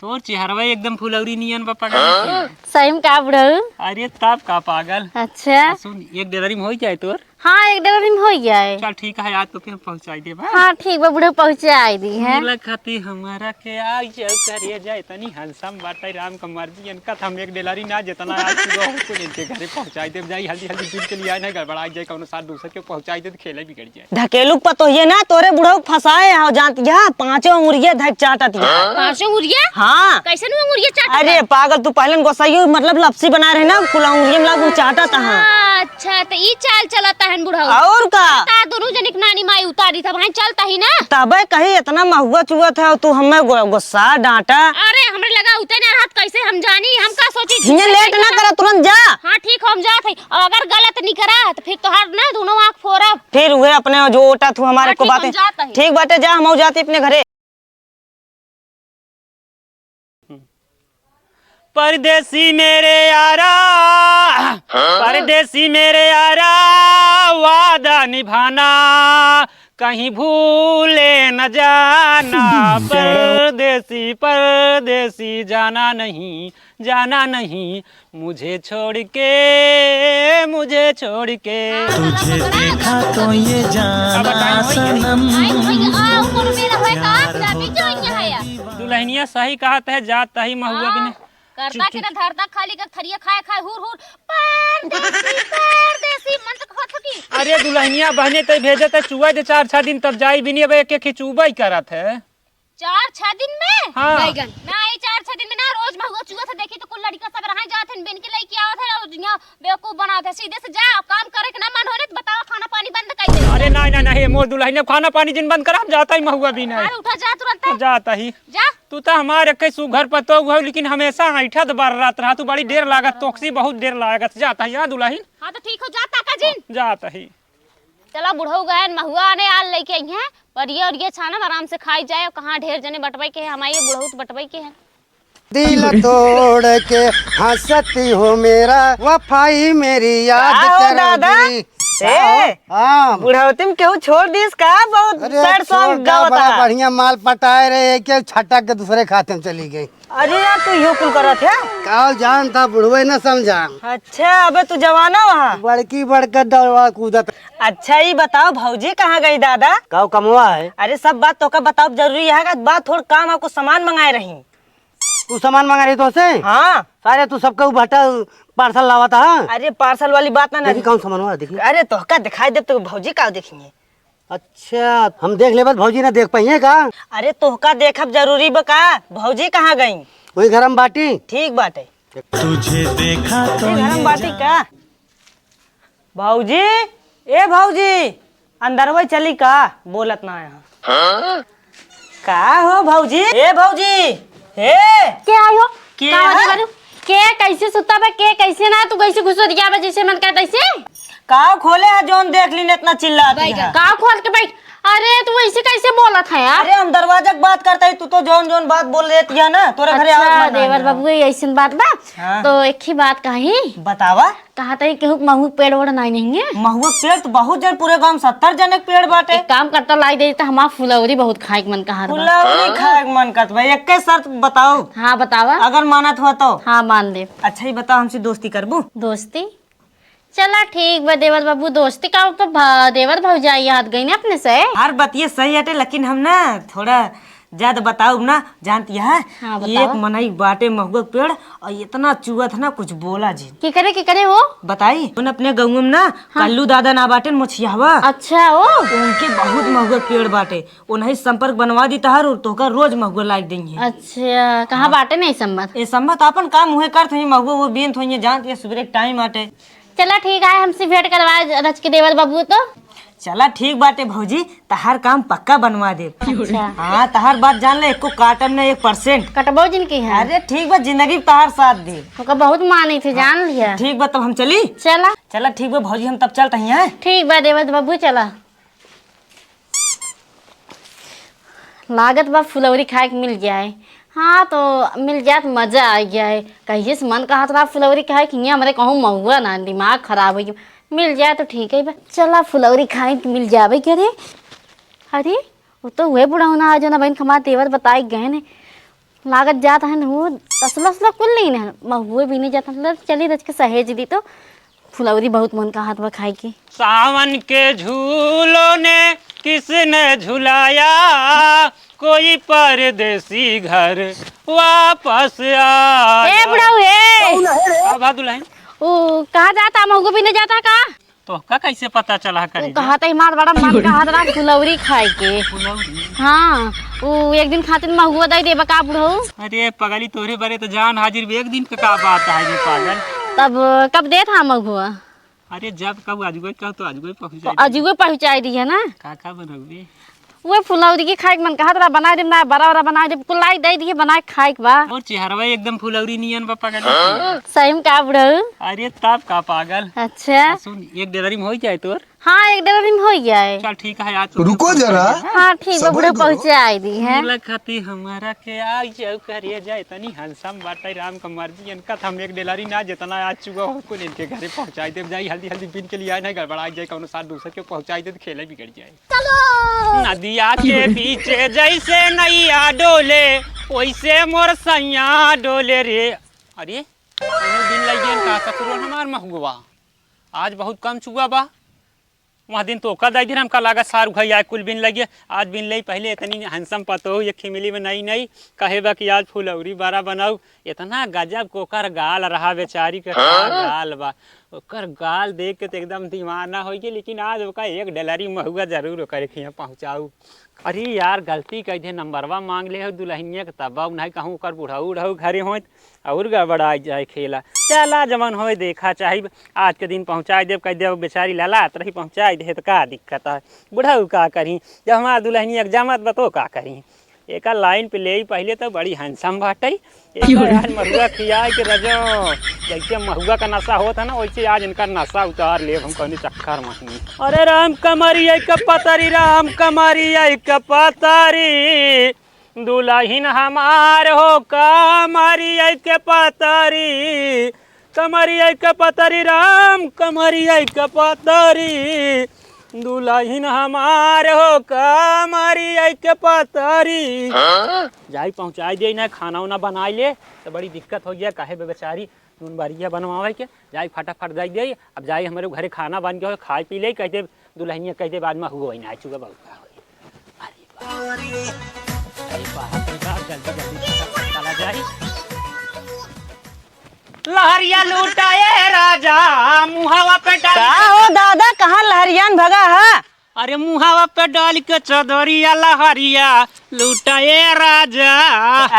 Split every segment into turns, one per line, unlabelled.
तोर चेहरवा एकदम फुलौरी नियन बा पड़ा।
सही में का बुढ़ऊ?
अरे तब का पागल।
अच्छा
सुन एक डेढ़ी में हो जाए तोर।
हाँ एक डेढ़ दिन हो गया है।
चल ठीक है आज तो फिर पहुंचाई दे बा।
हाँ ठीक बा बुढ़ऊ पहुँचा दी है।
मिला खाती हमारा के आ जाओ करिए जाए तनी हंसम बाटे राम का मर्जी इनका हम एक डेलरी ना जितना आज को इनके घरे पहुंचाई दे जाई हल्दी हल्दी दूध के लिए आए ना गड़बड़ा जाए कौनो साथ दूसरे के पहुंचाई दे तो खेले बिगड़ जाए।
ढकेलू पतो ये ना तोरे बुढ़ऊ फसाए हो जानती है पांचों मुर्गिया धक चाटत है।
पांचों मुर्गिया?
हाँ
कैसे नु मुर्गिया चाटत?
अरे पागल तू पहले गोसाई मतलब लपसी बना रहे ना कुला मुर्गिया में चाटत है।
अच्छा तो ई चाल चलता है बुढ़ऊ
और का
दोनों जनिक नानी माई उतारी था वहाँ चलता ही ना।
तबे कहीं इतना महुआ चुआ था तू हमें गुस्सा डांटा।
अरे हमरे लगा उतने हाथ कैसे हम जानी हम का सोची
हिने लेट ना करा तुरंत जा।
हाँ ठीक हम जात है और अगर गलत नहीं करा तो फिर तोहार ना दोनों आँख फोड़ा
फिर हुए अपने जो ओटा तू हमारे को बातें ठीक बाटे जा हम जाते अपने घरे।
परदेसी मेरे यारा परदेसी मेरे यारा वादा निभाना कहीं भूले न जाना। परदेसी परदेसी जाना नहीं मुझे छोड़ के
तुझे देखा तो ये जाना सनम
दुल्हनिया सही कहत है जात ही महुआ बिने
करता के ना धरता खाली का थरिया खाए हुर परदेसी मन तक होत की।
अरे दुल्हनिया बहने तो भेजे तो चुआ दे 4-6 दिन तब जाई बिनी अब एक चुबा ही करत है
4-6 दिन में।
हाँ।
बैगन ना ये 4-6 दिन में ना रोज महुआ चुआ था देखी तो कुल लड़का सब रहा जात हैं बिन के लई क्या होत है और यहाँ बेवकूफ बनाते हैं सीधे से जा काम करे के ना मन होने तो बताओ खाना पानी बंद कर दे।
अरे नहीं मोर दुल्हनिया खाना पानी जिन बंद करा जाता ही महुआ बिना
अरे उठा जा तुरंत
जाता ही
जा।
तू तो हमारे कई सुघर पतो हुआ लेकिन हमेशा ऐठा तो बार रात रहा तू बड़ी देर लागत तोक्सी बहुत देर लागत जाता ही दुल्हन।
हाँ तो ठीक हो जाता का जिन
जाता ही
चला बुढ़ऊ गए महुआ आने आल लेके आई हैं पर ये और ये छाना आराम से खाई जाए और कहाँ ढेर जने बटवाई के है हमारे बुढ़ऊ तो बटवाई के है।
दिल तोड़ के हंसती हो मेरा वफाई मेरी याद करोगी। हाँ
बुढ़ावती में क्यों छोड़ दिस का बहुत सैड सॉन्ग गावता
बड़ा बढ़िया माल पटाए रहे के छटक के दूसरे खाते में चली गई।
अरे यार तू यो कुल करत है
का जान था बुढ़वे न समझा।
अच्छा अबे तू जवाना वहाँ
बड़की बड़कर दौड़ा कूदत।
अच्छा ये बताओ भौजी कहाँ गई दादा?
का कमवा है?
अरे सब बात तो का बताओ जरूरी है बात थोड़ा काम आपको सामान मंगाए रही।
तू सामान मंगा रही तो से?
हाँ
सारे तू सबका भट्टा पार्सल लावा था।
अरे पार्सल वाली बात ना
कौन सामान हुआ देखिए।
अरे तो का दिखाई दे तो भौजी का देखेंगे।
अच्छा हम देख ले भौजी ना देख पाइए का?
अरे तोहका देखब जरूरी बका भौजी कहाँ गई?
वही घर में बाटी
ठीक बाटे
तुझे देखा तो
घर में बाटी का भौजी ए भौजी अंदर वही चली का बोलत ना यहाँ का हो भौजी ए भौजी हे
क्या आयो
के
के कैसे सुता बे के कैसे ना तू कैसे घुसो दिया बे जैसे मन कहता ऐसे
का खोले है जोन देख ली इतना चिल्लाती है।
का खोल के बैठ। अरे तू ऐसे कैसे बोला था यार?
अरे हम दरवाजा की बात करते ही तू तो जोन बात बोल रही है ना तोरे घरे
अच्छा देवर बाबू ऐसी बात बा।
हाँ।
तो एक ही बात कही
बतावा
कहा था कि महू पेड़ वोड़ नहीं है
महुआ पेड़ तो बहुत जन पूरे गांव 70 जन के पेड़ बाटे।
एक काम करता लाई दे तो हमारा फुलौरी बहुत खाए मन कहा
फुलौरी खाए के मन करत भाई एक शर्त बताओ।
हाँ बतावा
अगर मानत हुआ तो।
हाँ मान दे।
अच्छा ही बताओ हमसे दोस्ती करबू?
दोस्ती चला ठीक बा देवर बाबू दोस्ती का तो देवर भौजाई याद गई ना अपने से।
हर बात ये सही हटे लेकिन हम ना थोड़ा ज्यादा बताओ ना जानती है।
हाँ,
एक मनई बाटे महुआ पेड़ और इतना चुआ था ना कुछ बोला जी
की करे वो
बताई उन अपने गाँव में ना कल्लू दादा ना बाटे मुछियावा।
अच्छा ओ
उनके बहुत महुआ पेड़ बाटे उन्हें संपर्क बनवा दी तहर और तोका रोज महुआ लाइक देंगे।
अच्छा कहाँ बाटे नहीं सम्मत
ये सम्मत अपन काम हुए कर महुआ वो बेन थोड़ी जानती है सुबह टाइम आटे।
चला ठीक है हमसे भेंट करवा रच के देवर बाबू तो
चला ठीक बाटे भौजी तहार काम पक्का बनवा दे।
अच्छा
हाँ तहार बात जान ले एको काटम ने 1%
कटबो जिनकी है।
अरे ठीक बा जिंदगी तहार साथ दे
ओका बहुत मानी थे जान लिया।
ठीक बा तब हम चली
चला
ठीक बा भौजी हम तब चलते हैं।
ठीक बा देवर बाबू चला लागत बा फुलौरी खाए के मिल जाए। हाँ तो मिल जाए तो मजा आ गया है कहिए से मन कहा था फुलौरी खाए कि हमारे कहूँ महुआ ना दिमाग खराब हो गया मिल जाए तो ठीक है बा चला फुलौरी खाए कि मिल जावे क्या रे। अरे वो तो वह बुढ़ा होना आज ना बहन हमारे देवर बताए गए ने लागत जाता है वो तसला असला कुल नहीं ना महुए भी नहीं जाता मतलब चली रच के सहेज दी तो फुलौरी बहुत मन का हाथ में खाए की।
सावन के झूलों ने किसने झुलाया, कोई परदेसी घर वापस आया।
ए बुढ़ाऊ ए
दुल्हन
ओ कहाँ जाता महुआ भी नहीं जाता का
तो का कैसे पता चला करे?
कहा था मार बड़ा मन का हाथ रहा फुलौरी खाए के। हाँ वो एक दिन खातिर महुआ दे दे बका बुढ़ऊ।
अरे पगली तोरे बरे तो जान हाजिर एक दिन का बात है रे पागल।
तब कब दे था महुआ?
अरे जब कब आजुए कह तो आजुए पहुंच जाए।
अजुए पहुँचाई दी है ना।
का बनौबे
वो फुलौरी की खाए मन कहा बना दे ना बड़ा बड़ा बना दे कुलाई दे दिए बना के खाए के बा।
और चेहरवा एकदम फुलौरी नियन बा पागल।
सही में का बुढ़ऊ?
अरे तब का पागल।
अच्छा
सुन एक डेलरी में हो जाए तोर।
हाँ एक डेढ़ दिन हो गया है।
चल ठीक है आज
रुको जरा।
हाँ ठीक है बुढ़ऊ पहुँचाई दी है।
लखती हमारा के आ जाओ करिए जाए तनी हंसम बाटे राम का मर्जी इनका हम एक डेलरी ना जितना आज चुका हो को इनके घरे पहुंचाई दे जाई हल्दी हल्दी बिन के लिए आए ना गड़बड़ा जाए कौन साथ दूसरे के पहुंचाई दे खेले बिगड़ जाए। नदिया के पीछे जैसे नैया डोले वैसे मोर सैया डोले रे। अरे दिन लगे का ससुर हमार महुआ आज बहुत कम चुआ बा। वहाँ दिन तो कल दिन हमका लागत सारू भाई आए कुल बिन लगे आज बिन लई पहले इतनी हंसम पतो ये खिमिली में नई नई कहे बा कि आज फुलौरी बारा बनाऊ। इतना गजब को ओकर गाल रहा बेचारी के गाल बा ओकर गाल देख के तो एकदम दीवाना हो गई। लेकिन आज ओका एक डेलरी महुआ जरूर ओकर खिया पहुँचाऊ। अरे यार गलती कह दे नंबरवा मांग ले हो दुल्हनिया के तब नहीं कहूँ ओकर बुढ़ऊ उढ़ऊ घरे हो और गड़बड़ा जाए खेला। चला जमन हो देखा चाहिए आज के दिन पहुँचा देव कह देव बेचारी लाला तरही पहुँचा दे तो का दिक्कत है बुढ़ऊ का करी जब हमारा दुल्हनिया जमत बतो का करी। एक लाइन पे ले पहले तो बड़ी हंसम बाटे आज महुआ खिया के रजो जैसे महुआ का नशा होता ना वैसे आज इनका नशा उतार ले हम कहने चक्कर महीने। अरे राम कमरी पतरी राम कमरी पतरी दुल्हन हमार हो कमरी के पतरी कमरी के पतरी राम कमरी के पतरी दुल्हन हमार हो कमरी के पतरी। जाई पहुँचाई दे ना खाना उना बनाई ले तो बड़ी दिक्कत हो गया काहे बेचारी नून बारिया बनवावे के जाई फटाफट जाई दे। अब जाई हमारे घरे खाना बन गया खाए पी ले कह दे दुल्हनिया कह दे बाद में हुआ ना चुका बहुत चला जाई लहरिया लूटाए राजा मुहावा पे डाल।
का हो दादा कहाँ लहरियान भगा है?
अरे मुहावा पे डाल के चदरिया लहरिया लूटाए राजा।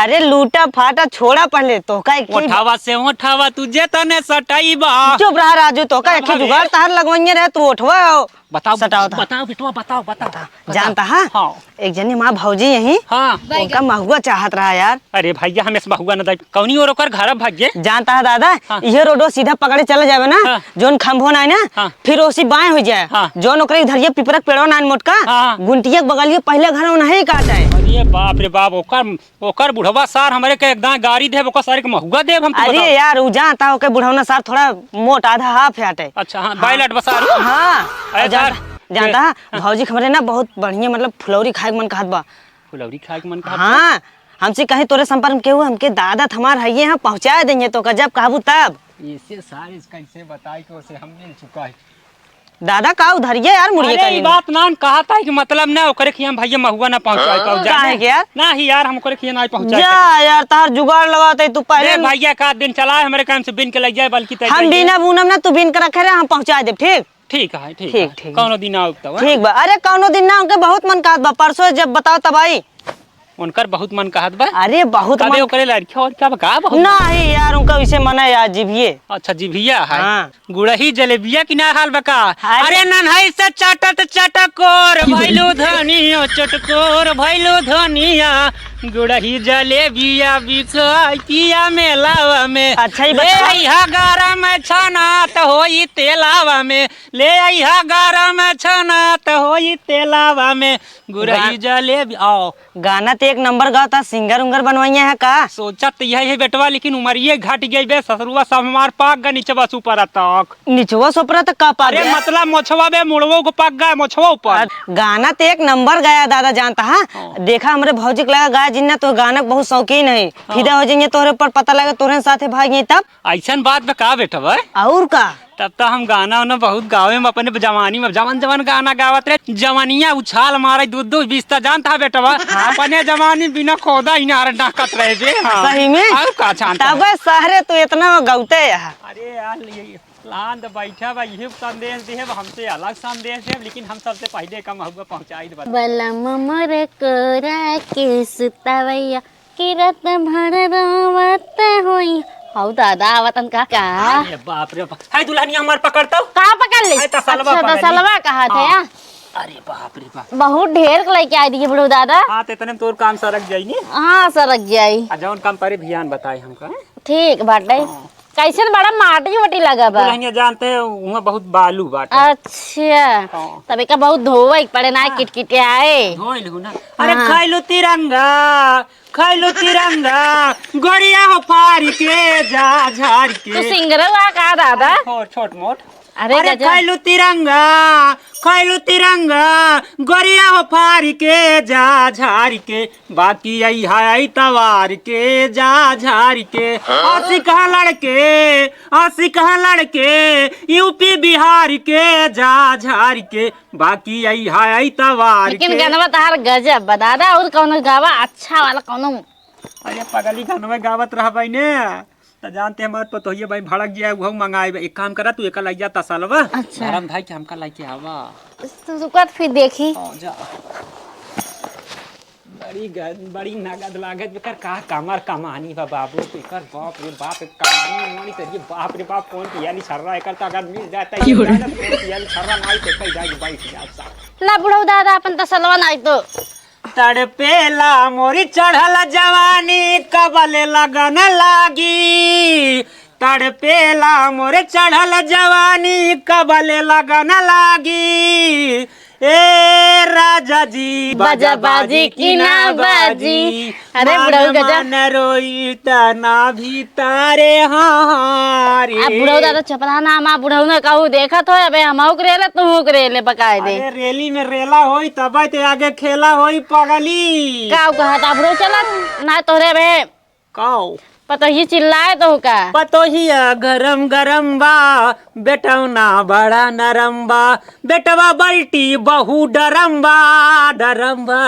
अरे लूटा फाटा छोड़ा पहले तो का
उठावा से उठावा तुझे तने सटाई बा।
चुप रहा राजू तो का एक जुगाड़ तार लगवाइए रहे तू उठवा
बताओ
सटाओ था।
बताओ बिटवा बताओ
जानता है
हाँ।
एक जनी माँ भौजी यही
हाँ
उनका महुआ चाहत रहा यार।
अरे भैया हमें महुआ न कौनी और घर भाग्य
जानता है दादा
हाँ।
ये रोडो सीधा पकड़े चले जावे ना
हाँ।
जोन खम्भो ना ना
हाँ।
फिर ओसी बाएं हो जाए
हाँ।
जोन ओकरे इधर पिपरक पेड़ो ना मोटका
हाँ।
गुंटिया बगलिए पहले घर में नहीं काटा है।
अरे बाप रे बाप ओकर बुढ़वा सार हमारे के एकदम गाड़ी दे ओकर सारे के महुआ देव हम।
अरे यार उ जानता हो के बुढ़ौना सार थोड़ा मोट आधा हाफ है।
अच्छा हाँ बाइलट बसार
हाँ जानता है भौजी हमारे ना बहुत बढ़िया मतलब फुलौरी खाए के मन कहत बा।
फुलौरी खाए के मन कहत
हाँ हमसे कहीं तोरे संपर्क में केहू हमके दादा हमार है यहाँ पहुँचा देंगे तो जब कहबू तब।
इसे सारे कैसे बताई कि उसे हम मिल चुका है
दादा का उधरिए यार मुड़िए
अरे बात ना कहा था कि मतलब ना ओकरे खिया भैया महुआ ना पहुंचाए
काहे के यार
ना ही यार हम ओकरे खिया ना पहुंचाए
जा यार तार जुगाड़ लगाते तू पहले
भैया का दिन चला हमारे काम से बिन के लग जाए बल्कि
हम बिना बुनम ना तू बिन के रखे रहे हम पहुँचा दे। ठीक
ठीक है
ठीक
कौनो दिन आओ तब
ठीक बा। अरे कौनो दिन ना उनके बहुत मन कहत बा परसों जब बताओ तब आई
उनकर बहुत मन कहत बा।
अरे बहुत
कबे ओकरे लड़की और क्या बका बहुत
नहीं यार उनका वैसे मना यार जीभिए।
अच्छा जीभिया है
हाँ।
गुड़ही जलेबिया की ना हाल बका। अरे नन्हाई से चटत चटकोर भैलू धनिया चटकोर भैलू धनिया गुड़ही जलेबिया बिकाई पिया मेलावा में।
अच्छा ही
ले आइहा गरम छनात होई तेलावा में ले आइहा गरम छनात होई तेलावा में गुड़ही जलेबी आओ
गाना तो एक नंबर गाता सिंगर उंगर बनवाइए है का
सोचत यही है बेटवा लेकिन उमरिए घट गई बे ससुरुआ सब हमार पाक गा नीचे बस ऊपर तक
निचवा सोपरा तक का पा
अरे मतलब मोछवा बे मुड़वो को पाक गया मोछवा ऊपर।
गाना तो एक नंबर गाया दादा जानता है देखा हमारे भौजी के लगा गाय जिन्ना तो गाना के बहुत शौकीन है, फिदा हो जाएंगे तोरे पर पता लगे तोरे साथे भाग तब।
ऐसा बात बका बेटा भाई,
और का
तब तो हम गाना उना बहुत गावे में अपने जवानी में जवन जवन गाना गावत रहे, जवानिया उछाल मारे दूध दूध बीसता जानता बेटा बा। अपने जवानी बिना खोदा ही नार डाकत रहे बे। हाँ।
सही में
और का जानता
तब शहरे तो इतना गौते है।
अरे यार ये लान तो बैठा बा, यही संदेश दे हमसे अलग संदेश है, लेकिन हम सबसे पहले कम हुआ पहुंचाई दे।
बलम मोर कोरा के सुतावैया किरत भर रोवत होई। हौ दादा आवतन का
अरे बाप रे बाप, हाय दुल्हनिया हमार पकड़ता हूँ।
कहाँ पकड़ ली?
हाय तसलवा
अच्छा
पकड़ ली।
तसलवा कहा था यार।
अरे बाप रे बाप,
बहुत ढेर लेके आई थी बड़ो दादा।
हाँ तो इतने तोर काम सरक जाई नी।
हाँ सरक जाई।
जौन काम करे ध्यान बताए हमका।
ठीक बाटे। कैसे बड़ा माटी वाटी लगा बा?
दुल्हनिया जानते हैं वहाँ बहुत बालू बाटे।
अच्छा
हाँ।
तभी का बहुत धोवे पड़े ना किटकिटे आए।
धोइल हूँ ना। अरे खैलू तिरंगा, खैलू तिरंगा, गोरिया हो फारी के जा झाड़
तू
के।
सिंगरवा का दादा?
छोट मोट।
अरे
अरे
गजब।
खैलू तिरंगा, खैलू तिरंगा, गोरिया हो फारी के जा झाड़ के, बाकी आई हाय तवार के जा झाड़ के। आसी कहा लड़के, आसी कहा लड़के, यूपी बिहार के जा झाड़ के, बाकी आई हाय तवार
लेकिन
के।
गनवा तार गजब बा दादा। और कौनो गावा अच्छा वाला कौनो?
अरे पगली गानवे गावत रह भाई ने, तो जानते हमारे तो ये भाई भड़क गया वो मंगाए। एक काम करा तू एक लाई जा तसलवा।
अच्छा।
धर्म भाई के हमका लाई के आवा।
तो सुकत फिर देखी।
जा बड़ी नगद लागत बेकर का कमर कमानी बा बाबू एकर। बाप रे बाप कमानी मोनी तो ये बाप रे बाप कौन पियाली छर्रा एकर तो अगर मिल जाता है ये कौन पियाली छर्रा नहीं तो कहीं जाके बैठ जाता।
ला बुढ़ऊ दादा अपन तसलवा नहीं तो।
तड़पेला मोरी चढ़ल जवानी कबले लगन लागी, तड़पेला मोरे चढ़ल जवानी कबले लगन लागी। ए राजा जी
बाजा बाजी की ना बाजी। अरे बुढ़ऊ गजब।
मन रोई तना भी तारे हारे।
अब बुढ़ऊ दादा चपला ना मा बुढ़ऊ ने कहू देखत हो अबे हमहू करेले तू करेले बकाए दे।
अरे रेली में रेला होई तब ते आगे खेला होई पगली।
का कहा था बुढ़ऊ चला ना तोरे बे
काओ
पता ही चिल्लाए तो का।
पतोहिया गरम गरम बा, बेटौना बड़ा नरम बा, बेटवा बल्टी बहु डरम बा डरम बा।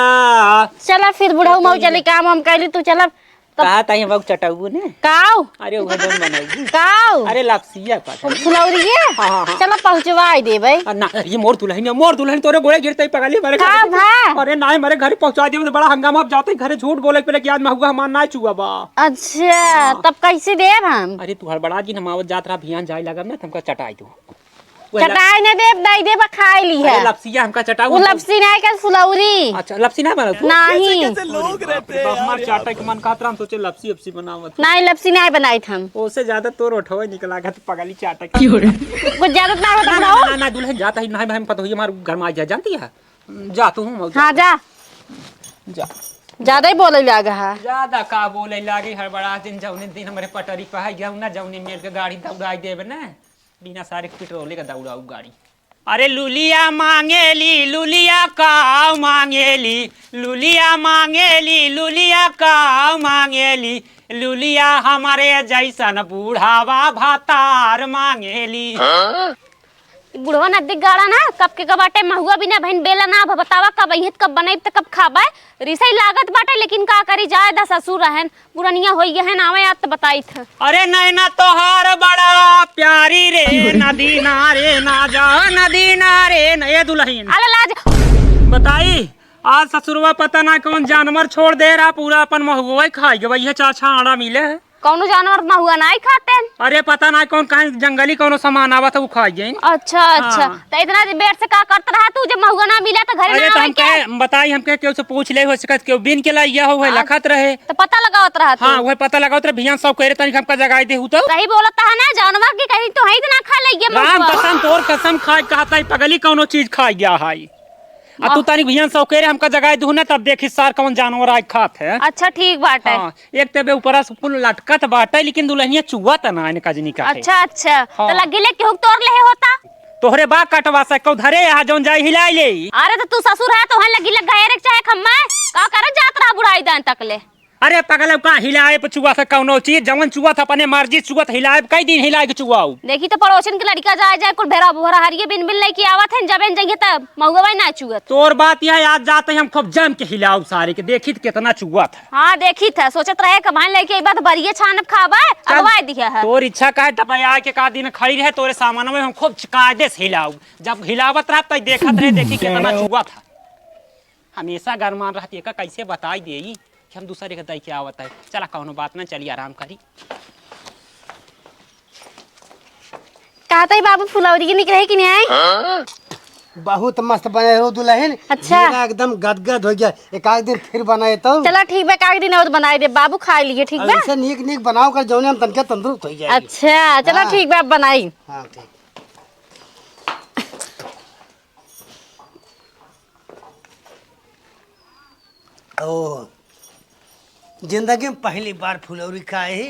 चला फिर बुढ़ऊ मऊ चली काम हम कैली तू चला।
कहा ताही बाबू चटाऊ ने।
काऊ
अरे वो जौन बनाऊ।
काऊ
अरे लपसिया पाछा।
फुलौरी है।
हाँ।
चला पहुंचवाई दे भाई।
ना ये मोर दुल्हन तोरे गोड़े गिरते पगली मारे।
का भा?
अरे ना मेरे घर पहुंचा दिए बड़ा हंगामा अब जाते घरे झूठ बोले पहले कि आज महुआ हमार ना चुआ बा।
अच्छा तब कैसे देव हम?
अरे तू हड़बड़ा जी हम आवत जात रहा भियान जाए लगम ना तुमका चटाई दू।
चटाई ने देव दाई देव खाई ली है।
लपसिया हमका चटाऊ।
वो लपसी नहीं कर फुलौरी।
अच्छा लपसी ना बना तू।
नहीं
हमार चाटा के मन कहत हम सोचे लपसी अपसी बनावत।
नहीं लपसी नहीं बनाई हम।
ओसे ज्यादा तोर उठवे निकला गत पगली चाटा की।
कुछ ज्यादा ना होता
ना
बुढ़ऊ।
ना दुल्हन जाता ही नहीं हम पता हुई हमार घर में आ जा जानती है। जा तू हूं
हाँ जा
जा।
ज्यादा ही बोले लगा है।
ज्यादा का बोले लागे हड़बड़ा दिन जौने दिन हमारे पटरी पे है गया ना जौने मेल के गाड़ी दौड़ाई देबे ना बिना सारे पेट्रोल का दौड़ाऊ गाड़ी। अरे लुलिया मांगेली लुलिया का मांगेली, लुलिया मांगेली लुलिया का मांगेली, लुलिया हमारे जैसन बूढ़ावा भातार मांगेली।
बुढ़वा नदी गाड़ा ना कब के कब बाटे महुआ बिना बहन बेला ना बतावा कब अहित कब बनाई त कब खाबा रिसई लागत बाटे लेकिन का करी जाए दा ससुर रहन पुरनिया होई गहन आवे याद त बताई थ।
अरे नैना तोहार बड़ा प्यारी रे नदी नारे ना जा नदी नारे ये दुल्हन
अरे लाज
बताई आज ससुरवा पता ना कौन जानवर छोड़ दे रहा पूरा अपन महुआ खाई गए भैया चाचा आड़ा मिले है।
कौनो जानवर महुआ नहीं खाते।
अरे पता ना कौन कहीं जंगली कौनो सामान आवा था वो खाई गई।
अच्छा अच्छा तो इतना देर से का करता रहा तू जब महुआ ना मिला तो घरे
अरे
ना
तो
आवे
हम
के?
कहे बताई हमके केहू से पूछ ले हो सकत केहू बिन के लाइया हो लखत रहे
तो पता लगावत रहा तू।
हाँ वह पता लगावत रहे भियान सब कह रहे तनिक हमका जगाई दे हूं तो
सही बोलत है ना जानवर की कहीं तो है ना खा ले
राम
महुआ।
कसम तोर कसम खाए कहता है पगली कौनो चीज खा गया है। आ तू तनिक भियान सब कह रहे हमका जगाई दू ना तब देखी सार कौन जानवर आज खात है।
अच्छा ठीक बात है।
हाँ एक तबे ऊपर से फुल लटकत बाटे लेकिन दुल्हनिया चुआ तना ने कजनी का।
अच्छा अच्छा
हाँ।
तो लगे ले केहू तोड़ ले होता
तोहरे बा कटवा सको धरे यहाँ जौन जाई हिलाई ले।
अरे तो तू ससुर है तो वहाँ लगी लग गए चाहे खम्मा का करे जात रहा बुढ़ाई दान तक ले।
अरे पगल का हिलाए पे चुआ था कौनो चीज जवन चुआ था अपने मर्जी चुआ हिलाए कई दिन हिलाए के चुआऊ।
देखी तो पड़ोसन के लड़का जाए जाए कुल भेरा भोरा हरिये बिन बिन लेके आवत है जबेन जइए तब महुआ ना चुगत।
तोर बात यह आज जाते हम खूब जम के हिलाऊ सारे के देखी कितना चुआ था।
हाँ देखी था सोचत रहे कमाई लेके बात बरिये छानब खाबा अगवा दिया है।
तोर इच्छा का टपया के का दिन खड़ी रहे तोरे सामान में हम खूब कायदे से हिलाऊ जब हिलावत रहा तब देखत रहे देखी कितना चुआ था। हमेशा गरमान रहती है कैसे बताई दे हम दूसरे के दई के आवत है। चला कौनो बात ना चली आराम करी।
कहता ही बाबू फुलौरी के निकले कि नहीं आए?
बहुत मस्त बने हो दुल्हन।
अच्छा।
मेरा एकदम गदगद हो गया। एक आध दिन फिर बनाए तो
चला ठीक बा काग दिन और बनाई दे बाबू खा लिए ठीक बा।
ऐसे नीक नीक बनाओ कर जौने हम तनके तंदुरुस्त हो जाए।
अच्छा चला
हाँ।
ठीक बा बनाई।
हाँ ठीक। ओ जिंदगी में पहली बार फुलौरी खाए ही।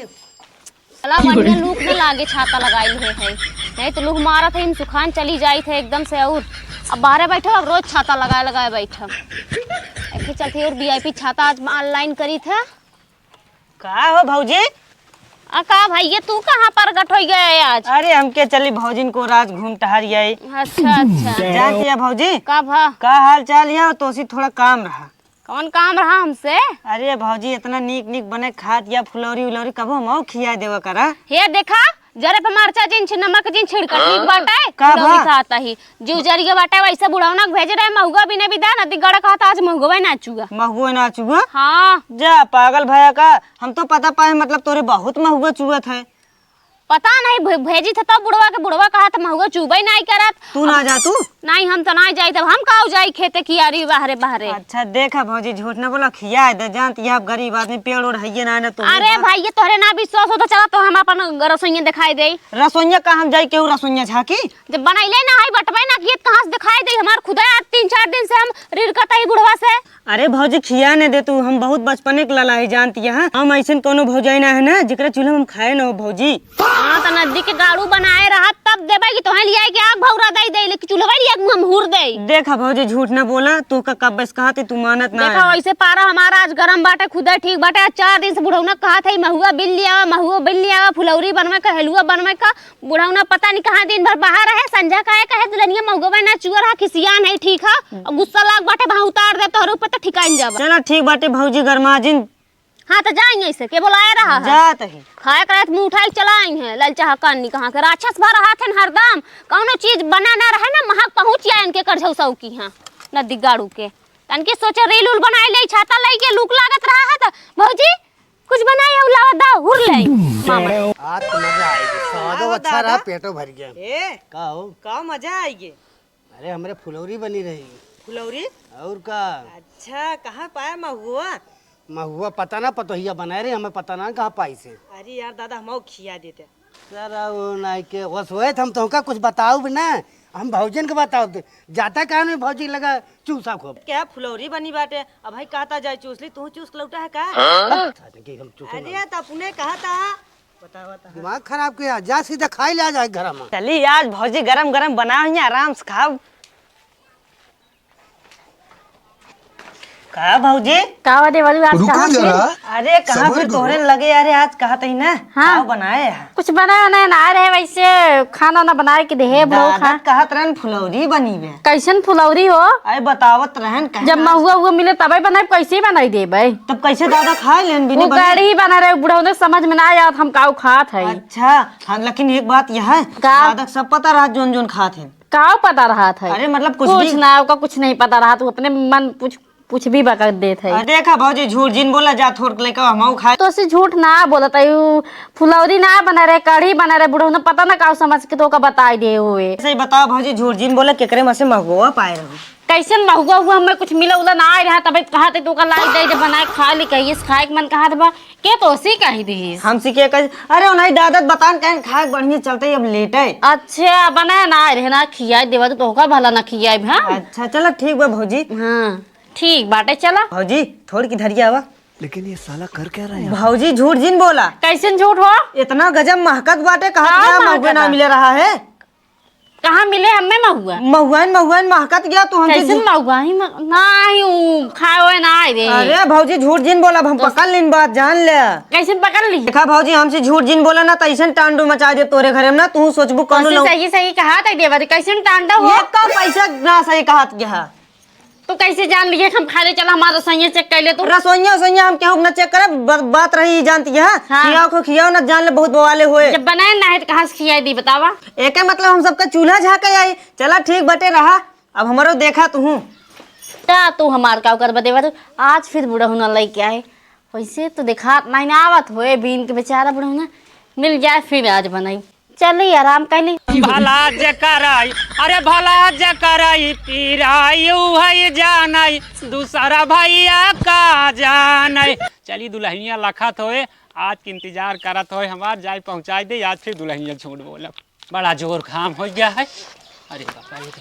अला बढ़िया लूक न लागे छाता लगाई हुए है नहीं तो लूक मारा थे इन सुखान चली जाई थे एकदम से। और अब बाहर बैठो अब रोज छाता लगाए लगाए बैठो ऐसे चलते। और वीआईपी छाता आज ऑनलाइन करी थे।
का हो भौजी?
का भैया तू कहाँ प्रगट हो गए आज?
अरे हमके चली भौजिन को राज घूम टहरिए।
अच्छा अच्छा
जानती है भौजी
का भा
का हाल चाल है? तो उसी थोड़ा काम रहा।
कौन काम रहा हमसे?
अरे भौजी इतना नीक नीक बने खात या फुलौरी उलौरी कबो मऊ खिया देवा करा।
हे देखा जरे पे मरचा जिन नमक जिन छिड़का ठीक बाटे
का
फुलौरी
भा?
खाता ही जो जरिया बाटे वैसे बुढ़ावना भेज रहे महुआ भी ने भी दा नदी गड़ा कहता आज महुआ नाचूगा।
महुआ ना चुआ?
हाँ
जा पागल भया का हम तो पता पाए मतलब तोरे बहुत महुआ चुअत है।
पता नहीं भेजी थे तब बुढ़वा कहा था महुआ चुबई नहीं करत।
तू ना जा तू?
नहीं हम तो नहीं जाई तब हम काऊ जाई खेते कियारी बाहरे बाहरे।
अच्छा देखा भौजी झूठ न बोला खिया दे। जानती है गरीब आदमी पेड़ उड़ है ना तो।
अरे भाई ये तोहरे ना विश्वास हो तो चला तो हम अपन रसोइया दिखाई दे।
रसोइया का हम जाई केहू रसोइया झाकी
जब बनैले ना है बटबै ना किए कहां से दिखाई दे। हमार खुदा 3-4 दिन से हम रिड़कत है बुढ़वा से।
अरे भौजी खिया ने दे तू। हम बहुत बचपने के लाला है जानती है। हम ऐसे कोनो भौजाई ना है ना जिकरा चूल्हा हम खाए ना हो भौजी।
हां तो नदी के गाड़ू बनाए रहा तब देबे कि तोहे लिया के आग भौरा दई दे लेकिन चूल्हा लिया हम हुर दे।
देखा भौजी झूठ न बोला तू का कब बस कहा तू मानत ना
देखा ऐसे पारा हमारा आज गरम बाटे खुदा ठीक बाटे। 4 दिन से बुढ़ौना कहा था महुआ बिल लिया फुलौरी बनवे का हलुआ बनवे का। बुढ़ौना पता नहीं कहाँ दिन भर बाहर रहे संजा कहे दुल्हनिया महुआ ना चुआ रहा खिसिया नहीं ठीक है। गुस्सा लाग बाटे वहाँ उतार दे तोहर ऊपर तो ठिकाइन जाब।
चलो ठीक बाटे भौजी गरमाजिन।
हाँ तो जाएंगे ऐसे के बोलाया रहा है
जात ही
खाए कर मुँह उठाई चलाई है ललचा हकानी कहाँ के राक्षस भर रहा थे हरदम कौनो चीज बना ना रहे ना महक पहुँच जाए इनके कर झौ की हाँ नदी गाड़ू के तनके सोचे रील उल बनाए ले छाता लाई के लूक लागत रहा है तो भौजी कुछ बनाए उलावा दा हुर ले मामा।
आज तो मजा आएगी। स्वादो अच्छा रहा पेटो भर गया।
ए
का हो?
का मजा आएगी?
अरे हमारे फुलौरी बनी रहेगी।
फुलौरी?
और का?
अच्छा कहाँ पाया महुआ?
महुआ पता ना पतोहिया बनाए रहे हमें पता ना कहाँ पाई से।
अरे यार दादा हम खिया देते।
सर वो नहीं के बस हुए हम तुमका कुछ बताओ भी ना। हम भौजन के बताओ जाता कहा में भौजी लगा चूसा खूब।
क्या फुलौरी बनी बाटे अब भाई कहता जाए चूसली तू चूस के लौटा है का?
हम चूसो ना।
अरे तपुने कहा था बता
दिमाग खराब किया जा सीधा खाई ले जाए घर में।
चली आज भौजी गरम गरम बनाओ आराम से खाओ। कहा भौजी?
का देवाली आज कहाँ फिर?
अरे कहाँ फिर तोहरे लगे अरे आज कहा तही ना
हाँ।
बनाए
कुछ बनाया नहीं ना रहे वैसे खाना ना बनाए के दे बुढ़ऊ खा।
कहत रहन फुलौरी बनी बे।
कैसन फुलौरी हो?
अरे बतावत रहन
जब महुआ हुआ मिले तबे बनाए कैसे बनाई देबे?
तब कैसे दादा खा लेन बिना
वो गाड़ी बना रहे बुढ़ऊ ने समझ में ना आया हम काऊ खात है।
अच्छा हाँ लेकिन एक बात यह है दादा सब पता रहा जोन जोन खात है।
काऊ पता रहा था?
अरे मतलब
कुछ ना का कुछ नहीं पता रहा तू अपने मन कुछ भी बका देत है।
देखा भौजी झूठ जिन बोला जा थोड़ लेकर हम खाए
तो से झूठ ना बोलता फुलौरी ना बना रहे कढ़ी बना रहे बुढ़ऊ ने पता ना काऊ समझ के तो का बताई दे हुए।
सही बताओ भौजी झूठ जिन बोला केकरे में से महुआ पाए रहो?
कैसन महुआ हुआ हमें कुछ मिला उला ना रहा तब कहा थे तू का लाई दे जब बनाए खा ली कहिए खाए के मन कहा था के तो सी कही दी
हम सीखे अरे नहीं दादा बतान कहन खाए बढ़िया चलते अब लेटे।
अच्छा बनाया ना रहे ना खियाई देवा तो का भला ना खियाई। हाँ
अच्छा चलो ठीक बा भौजी।
हाँ ठीक बाटे चला
भौजी थोड़ी की धरिया हुआ।
लेकिन ये साला कर क्या रहा है?
भौजी झूठ जिन बोला।
कैसन झूठ हो?
इतना गजब महकत बाटे कहा महुआ ना मिले रहा है।
कहाँ मिले हमें महुआ?
महुआन महकत गया तो
कैसे
हमसे
महुआ ही नहीं हूँ खाए हुए ना आए रे।
अरे भौजी झूठ जिन बोला हम पकड़ लिन बात जान ले।
कैसे पकड़ ली?
देखा भौजी हमसे झूठ जिन बोला ना तो ऐसा टांडू मचा दे तोरे घरे में ना तू सोचबू कौन
कैसे सही सही कहा था देवा कैसे टांडा हो?
ये का पैसा ना सही कहत गया।
तो कैसे जान लिए हम खा ले चला हमारा सही चेक कर ले तू।
रसोइया हम केहू ना चेक करे बात रही जानती है।
हाँ।
खियाओ को खियाओ ना जान ले बहुत बवाले हुए।
जब बनाए ना है तो कहाँ से खियाई दी बतावा?
एक मतलब हम सबका चूल्हा झाके आई चला ठीक बटे रहा अब हमारो देखा तू
क्या तू हमार का कर देवा तो आज फिर बूढ़ा होना लेके आए वैसे तो देखा नहीं ना आवत हुए बीन के बेचारा बूढ़ा होना मिल जाए फिर आज बनाई चली आराम कर ली।
भला जकराई अरे भला जकराई पीराई है जानई दूसरा भैया का जानई। चली दुल्हनिया लखत होए आज के इंतजार करत होए हमार जाए पहुँचाई दे आज फिर दुल्हनिया झूठ बोलब बड़ा जोर काम हो गया है। अरे बाबा ये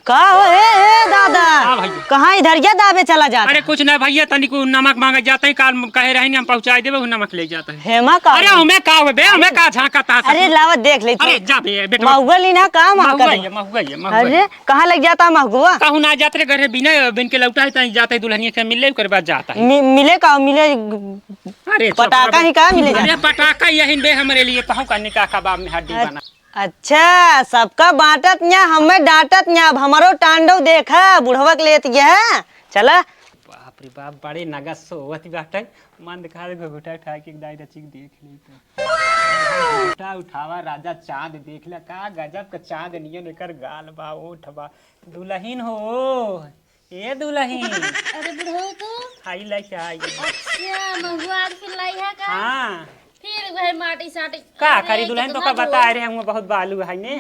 का हो ए दादा
हाँ भैया।
कहाँ इधर क्या दाबे चला जाता?
अरे कुछ नहीं भैया तनिक नमक मांगे जाते हैं काल कहे रहेंगे हम पहुँचाई देवे नमक ले जाते हैं।
हेमा का
अरे हमें का हुए बे हमें का झांका था
अरे लावत देख ले
अरे जा बे बेटा
महुआ लीना का
महुआ
अरे कहाँ लग जाता महुआ?
कहूँ ना जाते घर बिना बिन के लौटा है जाते है दुल्हनिया के मिले कर बाद जाता है।
मिले का मिले
अरे
पटाखा ही का मिले
अरे पटाखा यही दे हमारे लिए कहूँ का निकाह कबाब में हड्डी बना।
अच्छा सबका बांटत न्या हमें डांटत न्या अब हमारो टांडव देखा बुढ़वा के लेत गया चला।
बाप रे बाप बड़े नगा सोवत बाटे मन दिखा दे घुटा उठा के दाई रचिक देख ली तो घुटा उठावा राजा चांद देख ला का गजब का चांद नियन एकर गाल बा ओठबा दुल्हन हो ए दुल्हन।
अरे बुढ़ो तो
खाई लेके आई।
अच्छा महुआ आज फिर लाई है का?
हाँ
फिर वह माटी साटी
का करी दुल्हन तो का बता रहे हम बहुत बालू है ने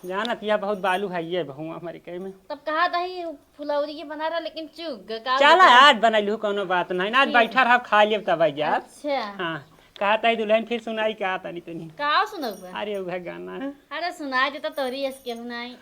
जानत यह बहुत बालू है ये बहु हमारे कहे में
तब कहा था ही फुलौरी के बना रहा लेकिन चुग का
चल आज बनैलू कोनो बात नहीं आज बैठा रह खा लेब तब जा।
अच्छा
हाँ कहता है दुल्हन फिर सुनाई का तनी तनी
का सुनब?
अरे वह गाना है।
अरे सुनाई देता तोरी इसके सुनाई।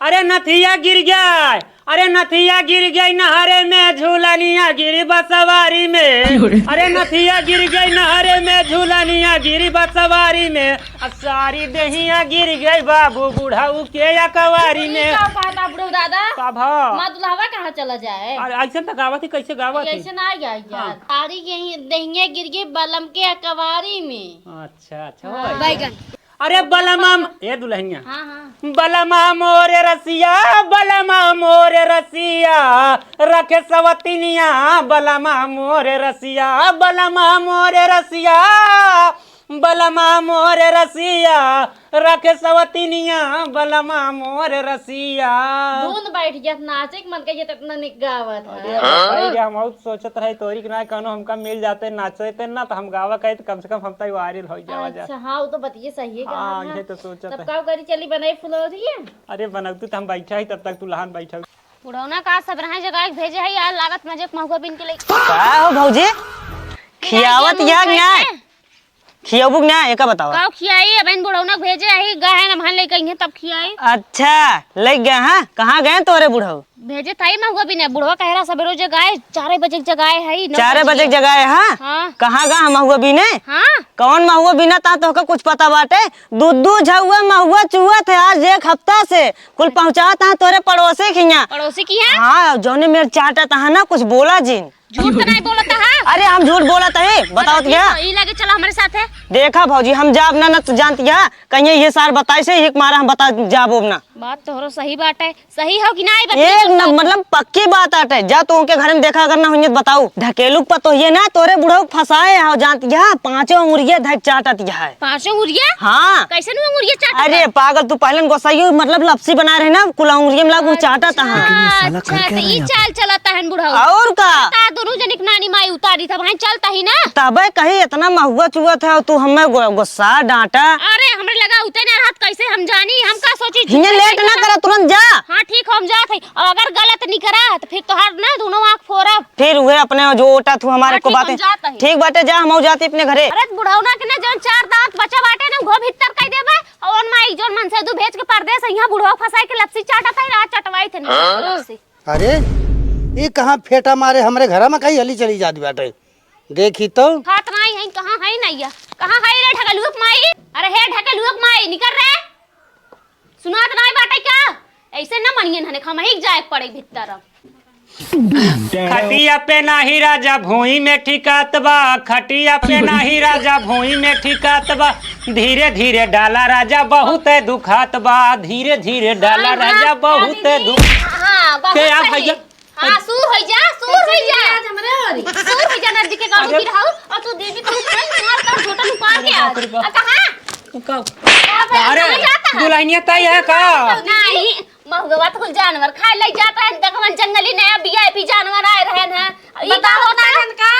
अरे नथिया गिर गया अरे नथिया गिर गई नहरे में झूलनिया गिरी बसवारी में। अरे नथिया गिर गई नहरे में झूलनिया गिरी बसवारी में सारी दहिया गिर गई बाबू बुढ़ाऊ के अकवारी में।
का कहता बुढ़ो दादा
बाबा
माँ दुल्हावा कहाँ चला जाए?
अरे ऐसे तो गावत ही कैसे गावत
ऐसे ना आ गया यार सारी यही दहिया गिर गई बलम के अकवारी में।
अच्छा अच्छा
बैगन
अरे बलमा ए दुल्हनिया
हाँ हाँ
बलमा मोरे रसिया बलमा मोरे रसिया रखे सवतिनिया बलमा मोरे रसिया बलमा मोरे रसिया बलमा मोरे रसिया रखे सवतिनिया बलमा मोरे रसिया।
धुन बैठ जात नाचे के मन के ये इतना निक गावत है।
अरे हम बहुत सोचत रहे तोरी के ना कनो हमका मिल जाते नाचते ना तो हम गावा कहे तो कम से कम हम तो वायरल हो जावा जा।
अच्छा हाँ वो तो बतिए सही है
हाँ ये तो सोचत
तब
है।
का करी चली बनाई फुलौरी है?
अरे बनौतू तो हम बैठा ही तब तक तू लहान बैठा।
बुढ़ौना का सब रहे जगह भेजे है यार लागत मजे महुआ बिन के ले
का हो भौजी खियावत या न्याय खियाबू ना एक बताओ।
का खियाई अब इन बुढ़ौना भेजे है गए ना भान ले गई है तब खियाई।
अच्छा लग गया हाँ कहाँ गए तोरे बुढ़ऊ?
भेजे था ही महुआ बिन बुढ़वा कह रहा सवेरो जगाए 4 बजे जगाए है
4 बजे जगाए हाँ
हाँ
कहाँ गा महुआ बीने?
हाँ
कौन महुआ बीना था तो कुछ पता बाटे दूध झुआ महुआ चुआ थे आज 1 हफ्ता से कुल पहुँचा था तोरे पड़ोसी खिया
पड़ोसी की है।
हाँ जौने मेरे चाटा था ना कुछ बोला जिन
झूठ तो नहीं बोलता है।
अरे हम झूठ बोला था बताओ क्या
ई लगे चला हमारे साथ है।
देखा भौजी हम जाब ना तो जानती है कहीं ये सार बताई से एक मारा हम बता जाबो ना
बात तो सही बात है सही हो कि नहीं
एक मतलब पक्की बात आटे जा तो उनके घर में देखा करना हुई बताऊ ढकेलू पर तो ये ना तोरे बुढ़ऊ फंसाए हो जानती है 5 मुर्गिया धक चाटत है
5 मुर्गिया।
हाँ
कैसे नु मुर्गिया चाटत?
अरे पागल तू पहले गोसाई मतलब लपसी बना रहे ना कुला मुर्गिया में लागू चाटत है।
अच्छा तो ई चाल चलता है बुढ़ऊ
और का
ता दोनों जनिक नानी माई उतारी था भाई चलता ही ना
तबे कहीं इतना महुआ चुआ था तू हमें गुस्सा डांटा।
अरे हमरे लगा उतने ना हाथ कैसे हम जानी हम का सोची
हिने लेट ना करा तुरंत जा।
हाँ ठीक हम जात है और अगर गलत नहीं करा तो फिर तोहार ना दोनों आँख फोड़ब।
फिर हुए अपने जो ओटा तू हमारे
हाँ,
को
ठीक,
बातें
हम जात हई।
ठीक बाटे जा हम जाते अपने घरे।
अरे बुढ़ौना के ना जौन 4 दांत बचा बाटे ना वो भीतर कह देबे और माई जौन मन से दू भेज के परदेस यहाँ बुढ़वा फसाए के लपसी चाटत है रात चटवाई थे लपसी।
अरे ये कहाँ फेटा मारे हमारे घर में कहीं हली चली जाती बाटे देखी तो
हाथ नहीं है कहाँ है नैया कहाँ है रे ढकलुक माई। अरे हे ढकलुक माई निकल रे सुनात नहीं बाटे क्या? ऐसे ना मनियन हने खमहिक जाए पड़े भीतर।
खटिया पे नाही राजा भोई में ठिकात बा, खटिया पे नाही राजा भोई में ठिकात बा, धीरे धीरे डाला राजा बहुत दुखात बा, धीरे धीरे डाला राजा बहुत दुख।
हाँ बहुत
के आप
सही।
भैया
हाँ सूर हो जा नदी के गाड़ू की रहो और तू दीदी को मार कर छोटा नुकार के आ कहां
अरे दुल्हनिया तय है का?
नहीं महुआ तो कुल जानवर खा ले जाता है देखवन जंगली नया वीआईपी जानवर आए रहे हैं ई का होता है का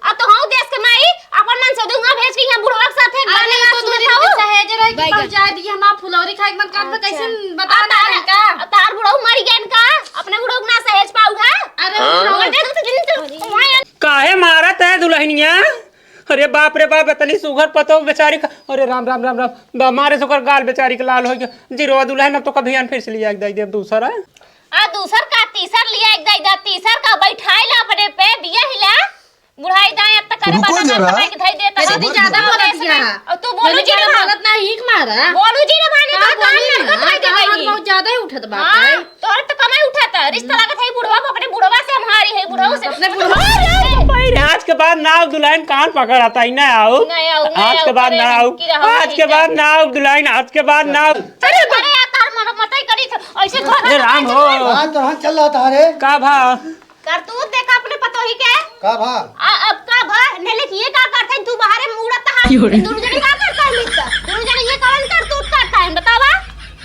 अब तो हूं देश के माई अपन मन से दूंगा भेज के यहां बुढ़वा के साथ गाने गा सुनत हूं सहेज रह के पहुंचा दी हम फुलौरी खाए मन काट कैसे बता ना का तार बुढ़ऊ मर गए का अपने बुढ़ऊ ना सहेज पाऊ है अरे
काहे मारत है दुल्हनिया? अरे बाप रे बाप इतनी सुगर पतो बेचारी का। अरे राम राम राम राम मारे सुगर गाल बेचारी का लाल हो गया जीरो दुल्हन। अब तो कभी फिर से लिया एक दूसरा
आ दूसर का तीसर लिया एक दाई तीसर का बैठाई ला अपने पे बिया हिला बुढ़ाई दाई अब तक करे बता ना के धई देता है ज्यादा बोलत है और तू बोलू जी रे बोलत ना हिक मारा बोलू जी रे माने का कान ना धई दे भाई बहुत ज्यादा ही उठत बात है तोर तो कमाई उठाता रिश्ता लागत है बुढ़वा अपने बुढ़वा से हमारी है बुढ़वा से अपने बुढ़वा
आज के बाद ना दुल्हन कान पकड़ आता ही ना आओ आज के बाद ना आओ आज के बाद ना आओ दुल्हन आज के बाद ना
अरे अरे तार मन मतई करी ऐसे घर
राम हो
हाँ तो हाँ चल रहा था अरे
का भाव
करतूत देखा अपने पतो ही के
का भा
अब का भा नेले ये का करते तू बाहर में उड़ता है दुर्जनी का करता है मित्र दुर्जनी ये कौन करतूत करता है बतावा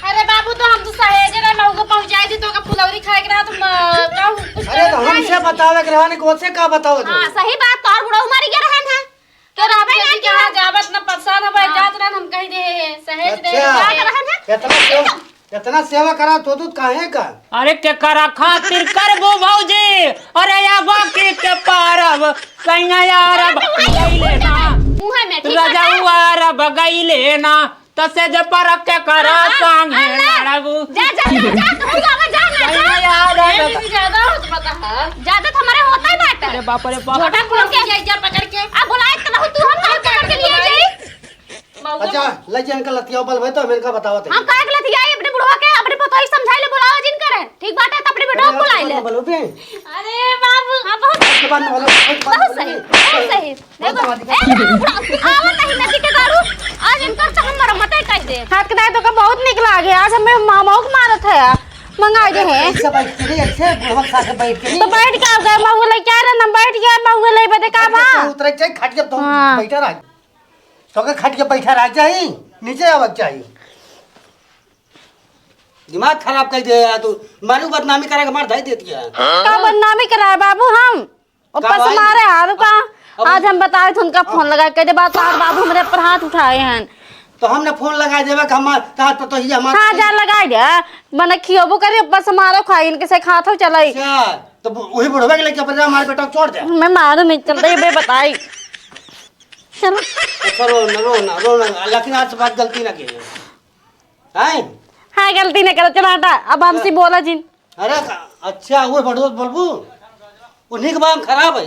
अरे बाबू तो हम तो सहेज रे मौको पहुंचाई दी तो का फुलौरी खाए के रहा तुम का कुछ
अरे तो हमसे बतावे के रहने को से का बताओ
हां सही बात तोर बुढ़ऊ मर गया रहन है तो रहबे ना क्या जावत ना परेशान हो जात रहन हम कह दे सहेज दे क्या रहन है
इतना सेवा करा तो दूध काहे का?
अरे के करा खातिर करबो भौजी। अरे या बाकी के पारब कइया यार गइले ना
मुंह में ठीक
राजा वार बगइले ना तसे ज पर के करा संगे लड़बू
जा तू जा ना
कइया यार
ज्यादा हो पता है ज्यादा हमारे होता है बात
अरे बाप रे बाप
छोटा फोन के जाइजर पकड़ के आ बुलाए तो तू हम नहीं पकड़ के लिए जाई
अच्छा ले जन का लतिया बल भाई तो मेरे का बतावत है
हम काहे के लतिया अपने बुढ़वा के अपने पतो ही समझाई ले बुलाओ जिन करे ठीक बात है तो अपने बेटा को बुलाई ले
बोलो बे
अरे बाबू हां बहुत सही देखो आवत है नदी के गाड़ू आज इनकर से हम मरमते कह दे
हाथ के तो का बहुत निक लागे आज हमें मामा को मारत है मंगाई दे है
ऐसे बैठ के नहीं ऐसे बुढ़वा के साथ बैठ के
तो बैठ के आ गए महुआ ले क्या रे ना बैठ गया महुआ ले बदे का भा
उतरे चाहिए खट के तो
हाँ।
बैठा रह तो के खट के बैठा रह जाई नीचे आवक चाहिए दिमाग खराब कर दे तू मारू बदनामी करेगा मार धाई देती है
का बदनामी कराए बाबू हम ऊपर से
भाई?
मारे हाथ का आज हम बताए थे उनका फोन लगा के दे बात बाबू मेरे पर हाथ उठाए हैं
तो हमने फोन लगा देवे कि हम कहा तो ही हमार
हाँ जा लगा दे मने खियोबो करे ऊपर से मारो खाई इनके से खाथो चलाई
अच्छा तो वही बुढ़वा के लेके अपने हमारे बेटा को छोड़ दे
मैं मारू नहीं चलते बे बताई चलो
अच्छा रो ना लेकिन आज बात गलती ना की हैं
हाँ गलती नहीं करो चलो हटा अब हमसे बोला जिन
अरे अच्छा वो बढ़ो बोलबू उन्हीं के बाम खराब है